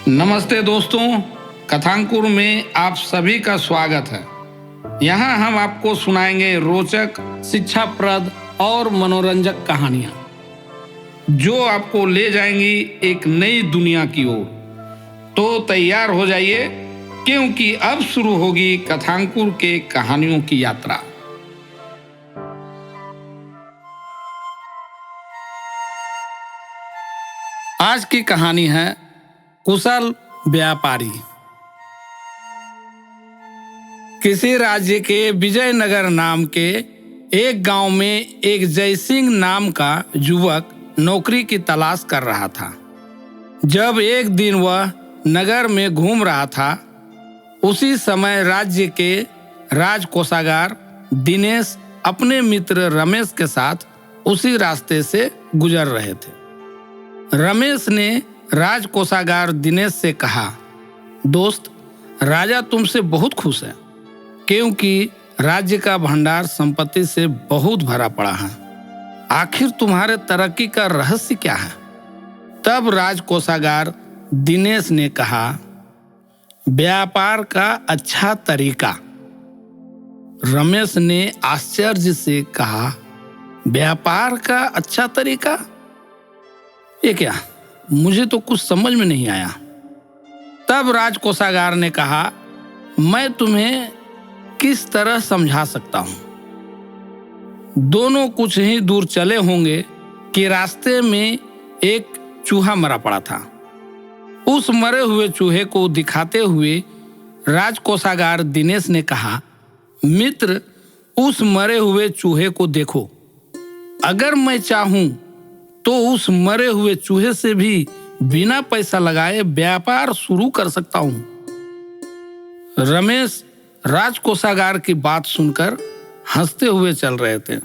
नमस्ते दोस्तों, कथांकुर में आप सभी का स्वागत है। यहाँ हम आपको सुनाएंगे रोचक, शिक्षाप्रद और मनोरंजक कहानियाँ जो आपको ले जाएंगी एक नई दुनिया की ओर। तो तैयार हो जाइए, क्योंकि अब शुरू होगी कथांकुर के कहानियों की यात्रा। आज की कहानी है कुशल व्यापारी। किसी राज्य के विजयनगर नाम के एक गांव में एक जयसिंह नाम का युवक नौकरी की तलाश कर रहा था। जब एक दिन वह नगर में घूम रहा था, उसी समय राज्य के राजकोषागार दिनेश अपने मित्र रमेश के साथ उसी रास्ते से गुजर रहे थे। रमेश ने राजकोषागार दिनेश से कहा, दोस्त, राजा तुमसे बहुत खुश है, क्योंकि राज्य का भंडार संपत्ति से बहुत भरा पड़ा है। आखिर तुम्हारे तरक्की का रहस्य क्या है? तब राजकोषागार दिनेश ने कहा, व्यापार का अच्छा तरीका। रमेश ने आश्चर्य से कहा, व्यापार का अच्छा तरीका? ये क्या? मुझे तो कुछ समझ में नहीं आया। तब राजकोषागार ने कहा, मैं तुम्हें किस तरह समझा सकता हूं। दोनों कुछ ही दूर चले होंगे कि रास्ते में एक चूहा मरा पड़ा था। उस मरे हुए चूहे को दिखाते हुए राजकोषागार दिनेश ने कहा, मित्र, उस मरे हुए चूहे को देखो। अगर मैं चाहूं तो उस मरे हुए चूहे से भी बिना पैसा लगाए व्यापार शुरू कर सकता हूं। रमेश राजकोषागार की बात सुनकर हंसते हुए चल रहे थे।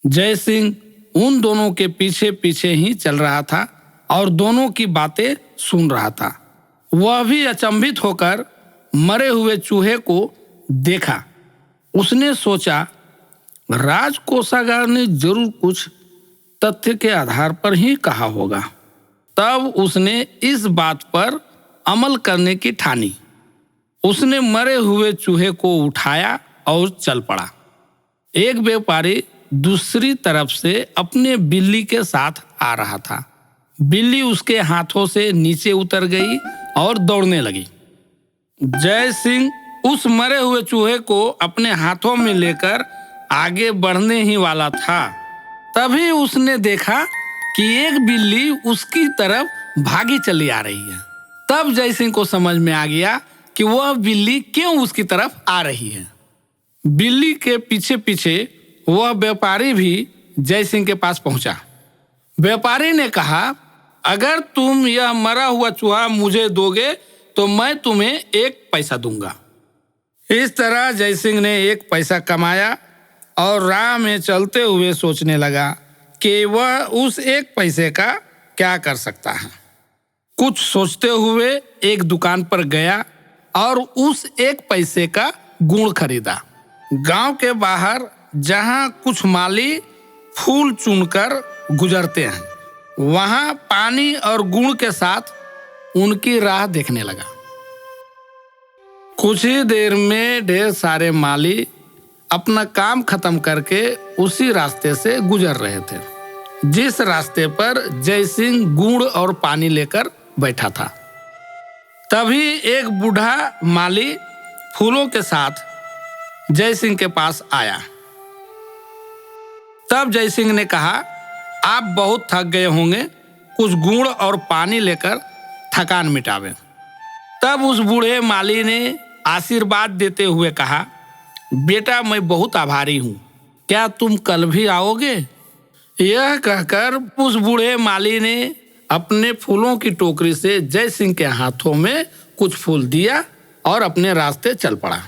जयसिंह उन दोनों के पीछे पीछे ही चल रहा था और दोनों की बातें सुन रहा था। वह भी अचंभित होकर मरे हुए चूहे को देखा। उसने सोचा, राजकोषागार ने जरूर कुछ तथ्य के आधार पर ही कहा होगा। तब उसने इस बात पर अमल करने की ठानी। उसने मरे हुए चूहे को उठाया और चल पड़ा। एक व्यापारी दूसरी तरफ से अपने बिल्ली के साथ आ रहा था। बिल्ली उसके हाथों से नीचे उतर गई और दौड़ने लगी। जय सिंह उस मरे हुए चूहे को अपने हाथों में लेकर आगे बढ़ने ही वाला था, तभी उसने देखा कि एक बिल्ली उसकी तरफ भागी चली आ रही है। तब जयसिंह को समझ में आ गया कि वह बिल्ली क्यों उसकी तरफ आ रही है। बिल्ली के पीछे पीछे वह व्यापारी भी जयसिंह के पास पहुंचा। व्यापारी ने कहा, अगर तुम यह मरा हुआ चूहा मुझे दोगे तो मैं तुम्हें 1 पैसा दूंगा। इस तरह जयसिंह ने 1 पैसा कमाया और राह में चलते हुए सोचने लगा कि वह उस 1 पैसे का क्या कर सकता है। कुछ सोचते हुए एक दुकान पर गया और उस 1 पैसे का गुड़ खरीदा। गांव के बाहर जहां कुछ माली फूल चुनकर गुजरते हैं, वहां पानी और गुड़ के साथ उनकी राह देखने लगा। कुछ ही देर में ढेर सारे माली अपना काम खत्म करके उसी रास्ते से गुजर रहे थे, जिस रास्ते पर जयसिंह गुड़ और पानी लेकर बैठा था। तभी एक बूढ़ा माली फूलों के साथ जयसिंह के पास आया। तब जयसिंह ने कहा, आप बहुत थक गए होंगे, कुछ गुड़ और पानी लेकर थकान मिटावें। तब उस बूढ़े माली ने आशीर्वाद देते हुए कहा, बेटा, मैं बहुत आभारी हूं, क्या तुम कल भी आओगे? यह कहकर उस बूढ़े माली ने अपने फूलों की टोकरी से जयसिंह के हाथों में कुछ फूल दिया और अपने रास्ते चल पड़ा।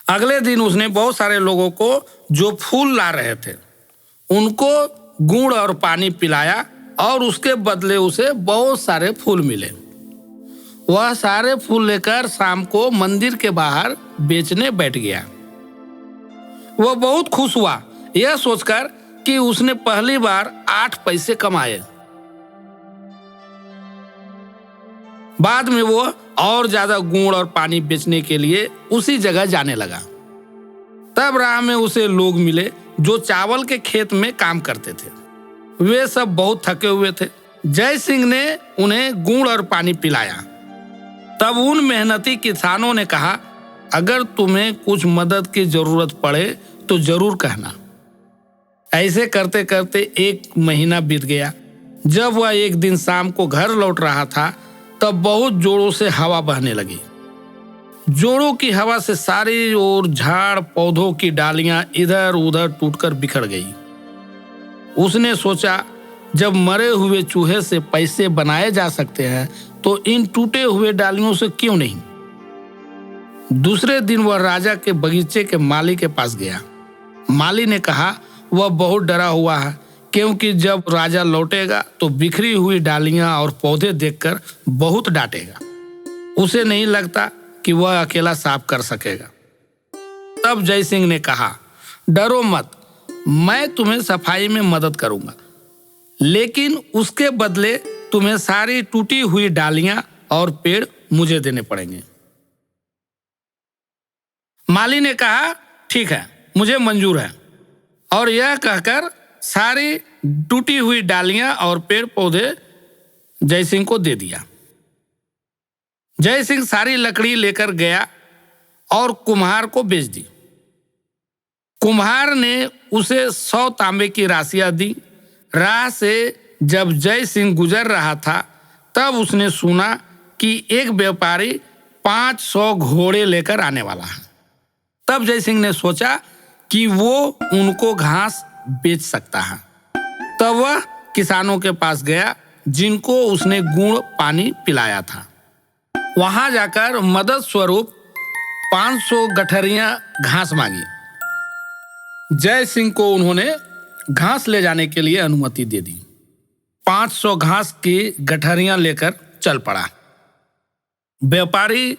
अगले दिन उसने बहुत सारे लोगों को जो फूल ला रहे थे उनको गुड़ और पानी पिलाया और उसके बदले उसे बहुत सारे फूल मिले। वह सारे फूल लेकर शाम को मंदिर के बाहर बेचने बैठ गया। वह बहुत खुश हुआ यह सोचकर कि उसने पहली बार 8 पैसे कमाए। बाद में वो और ज्यादा गुड़ और पानी बेचने के लिए उसी जगह जाने लगा। तब राह में उसे लोग मिले जो चावल के खेत में काम करते थे। वे सब बहुत थके हुए थे। जय सिंह ने उन्हें गुड़ और पानी पिलाया। तब उन मेहनती किसानों ने कहा, अगर तुम्हें कुछ मदद की जरूरत पड़े तो जरूर कहना। ऐसे करते करते 1 महीना बीत गया। जब वह एक दिन शाम को घर लौट रहा था तब बहुत जोरों से हवा बहने लगी। जोरों की हवा से सारी ओर झाड़ पौधों की डालियां इधर उधर टूटकर बिखर गई। उसने सोचा, जब मरे हुए चूहे से पैसे बनाए जा सकते हैं तो इन टूटे हुए डालियों से क्यों नहीं। दूसरे दिन वह राजा के बगीचे के माली के पास गया। माली ने कहा, वह बहुत डरा हुआ है क्योंकि जब राजा लौटेगा तो बिखरी हुई डालियां और पौधे देखकर बहुत डांटेगा। उसे नहीं लगता कि वह अकेला साफ कर सकेगा। तब जय सिंह ने कहा, डरो मत, मैं तुम्हें सफाई में मदद करूंगा, लेकिन उसके बदले तुम्हें सारी टूटी हुई डालियां और पेड़ मुझे देने पड़ेंगे। माली ने कहा, ठीक है, मुझे मंजूर है। और यह कहकर सारी टूटी हुई डालियां और पेड़ पौधे जय सिंह को दे दिया। जय सिंह सारी लकड़ी लेकर गया और कुम्हार को बेच दी। कुम्हार ने उसे 100 तांबे की राशियां दी। राह से जब जय सिंह गुजर रहा था तब उसने सुना कि एक व्यापारी 500 घोड़े लेकर आने वाला है। तब जय सिंह ने सोचा कि वो उनको घास बेच सकता है। तब वह किसानों के पास गया जिनको उसने गुड़ पानी पिलाया था। वहां जाकर मदद स्वरूप 500 गठरियां घास मांगी। जय सिंह को उन्होंने घास ले जाने के लिए अनुमति दे दी। 500 घास की गठरियां लेकर चल पड़ा। व्यापारी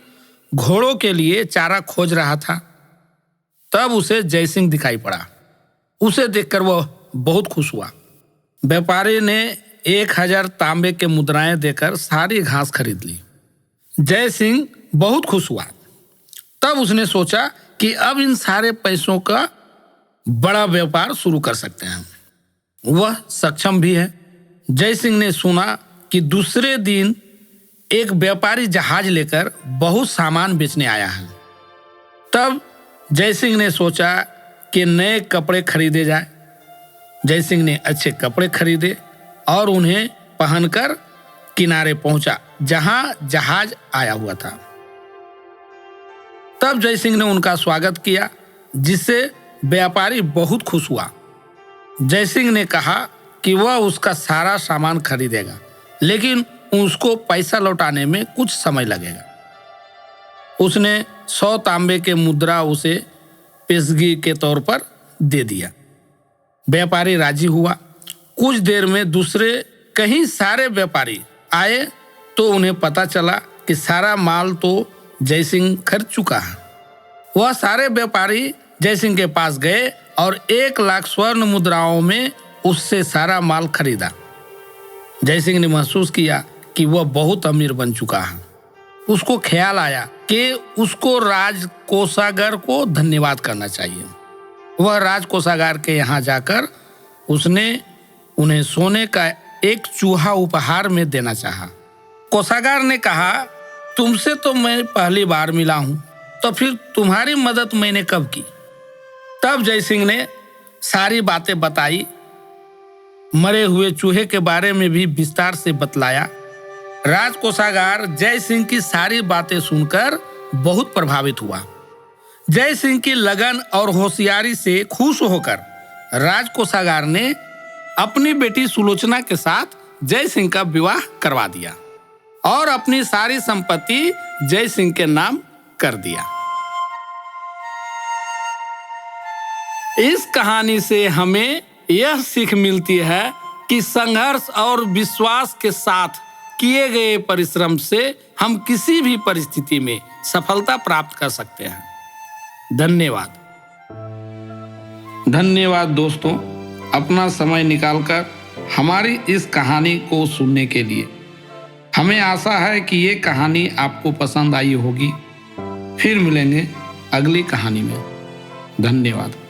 घोड़ों के लिए चारा खोज रहा था। तब उसे जय सिंह दिखाई पड़ा। उसे देखकर वह बहुत खुश हुआ। व्यापारी ने 1000 तांबे के मुद्राएं देकर सारी घास खरीद ली। जय सिंह बहुत खुश हुआ। तब उसने सोचा कि अब इन सारे पैसों का बड़ा व्यापार शुरू कर सकते हैं। वह सक्षम भी है। जय सिंह ने सुना कि दूसरे दिन एक व्यापारी जहाज लेकर बहुत सामान बेचने आया है। तब जय सिंह ने सोचा कि नए कपड़े खरीदे जाए। जय सिंह ने अच्छे कपड़े खरीदे और उन्हें पहनकर किनारे पहुंचा जहां जहाज आया हुआ था। तब जय सिंह ने उनका स्वागत किया, जिससे व्यापारी बहुत खुश हुआ। जय सिंह ने कहा कि वह उसका सारा सामान खरीदेगा, लेकिन उसको पैसा लौटाने में कुछ समय लगेगा। उसने 100 तांबे के मुद्रा उसे पेशगी के तौर पर दे दिया। व्यापारी राजी हुआ। कुछ देर में दूसरे कहीं सारे व्यापारी आए तो उन्हें पता चला कि सारा माल तो जय सिंह खरीद चुका है। वह सारे व्यापारी जय सिंह के पास गए और 1 लाख स्वर्ण मुद्राओं में उससे सारा माल खरीदा। जय सिंह ने महसूस किया कि वह बहुत अमीर बन चुका है। उसको ख्याल आया कि उसको राजकोषागार को धन्यवाद करना चाहिए। वह राजकोषागार के यहाँ जाकर उसने उन्हें सोने का एक चूहा उपहार में देना चाहा। कोषागार ने कहा, तुमसे तो मैं पहली बार मिला हूं, तो फिर तुम्हारी मदद मैंने कब की। तब जय सिंह ने सारी बातें बताई। मरे हुए चूहे के बारे में भी विस्तार से बतलाया। राजकोषागार जय सिंह की सारी बातें सुनकर बहुत प्रभावित हुआ। जय सिंह की लगन और होशियारी से खुश होकर राजकोषागार ने अपनी बेटी सुलोचना के साथ जय सिंह का विवाह करवा दिया और अपनी सारी संपत्ति जय सिंह के नाम कर दिया। इस कहानी से हमें यह सीख मिलती है कि संघर्ष और विश्वास के साथ किए गए परिश्रम से हम किसी भी परिस्थिति में सफलता प्राप्त कर सकते हैं। धन्यवाद। धन्यवाद दोस्तों, अपना समय निकालकर हमारी इस कहानी को सुनने के लिए। हमें आशा है कि ये कहानी आपको पसंद आई होगी। फिर मिलेंगे अगली कहानी में। धन्यवाद।